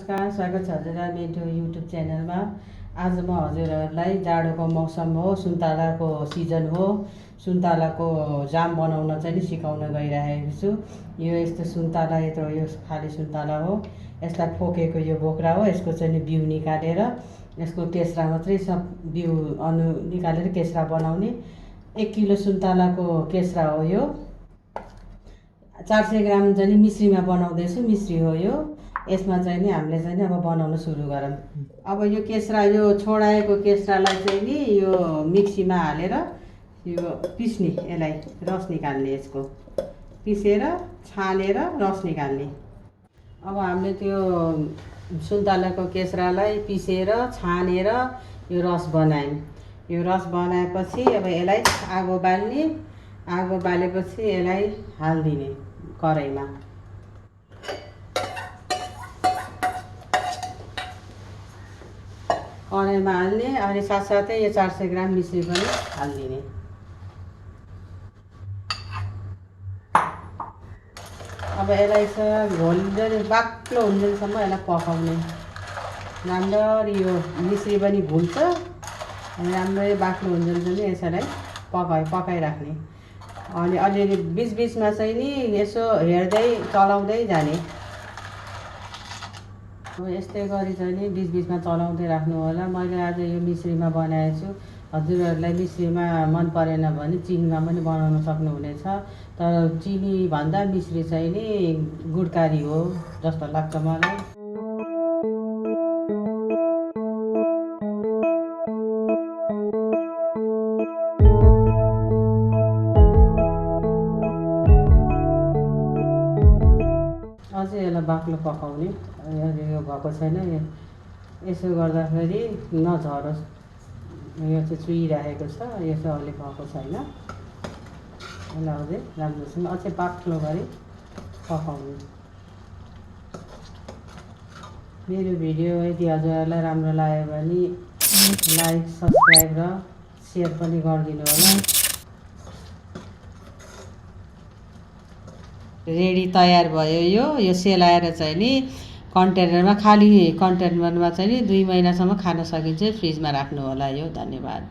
नमस्कार, स्वागत छ हजुरलाई मेरो युट्युब च्यानलमा। आज म हजुरहरूलाई जाडोको मौसम हो, सुन्तलाको सिजन हो, सुन्तलाको जाम बनाउन चाहिँ सिकाउन गइरहेको छु। यो यस्तो सुन्तला यो खाली सुन्तला हो। यसलाई फोकेको यो बोक्रा हो। यसको चाहिँ बिउ निकालेर यसको केस्रा मात्रै सब बिउ निकालेर केस्रा बनाउने। 1 किलो सुन्तलाको केस्रा हो यो। 400 ग्राम चाहिँ मिश्रीमा बनाउँदैछु। मिश्री हो यो। यसमा चाहिँ नि हामीले चाहिँ अब बनाउन सुरु गरौँ। अब यो केस्रा, यो छोडाएको केस्रालाई चाहिँ नि यो मिक्सीमा हालेर यो पिस्ने, यसलाई रस निकाल्ने, यसको पिसेर छानेर रस निकाल्ने। अब हामीले त्यो सुन्तलाको केस्रालाई पिसेर छानेर यो रस बनायौँ। यो रस बनाएपछि अब यसलाई आगो बाल्ने। आगो बालेपछि यसलाई हालिदिने कराईमा। कराईमा हाल्ने अनि साथसाथै यो 400 ग्राम मिश्री पनि हालिदिने। अब यसलाई घोल्दै बाक्लो हुन्जेलसम्म यसलाई पकाउने। राम्ररी यो मिश्री पनि घुल्छ अनि राम्ररी बाक्लो हुन्जेल पनि यसलाई पकाइराख्ने। अनि अलिअलि बिचबिचमा चाहिँ नि यसो हेर्दै चलाउँदै जाने। अब यस्तै गरी चाहिँ नि बिचबिचमा चलाउँदै राख्नु होला। मैले आज यो मिश्रीमा बनाएको छु। हजुरहरूलाई मिश्रीमा मन परेन भने चिनीमा पनि बनाउन सक्नुहुनेछ। तर चिनी भन्दा मिश्री चाहिँ नि गुडकारी हो जस्तो लाग्छ मलाई। अझै यसलाई बाक्लो पकाउने। यो भएको छैन, यसो गर्दाखेरि नझरोस्। यो चाहिँ चुहिरहेको छ, यसो अलिक भएको छैन। यसलाई अझै राम्रोसँग अझै बाक्लो गरी पकाउने। मेरो भिडियो यदि हजुरहरूलाई राम्रो लाग्यो भने लाइक, सब्सक्राइब र सेयर पनि गरिदिनु होला। रेडी तयार भयो यो सेलाएर चाहिँ नि कन्टेनरमा, खाली कन्टेनरमा चाहिँ नि 2 महिनासम्म खान सकिन्छ। फ्रिजमा राख्नु होला यो। धन्यवाद।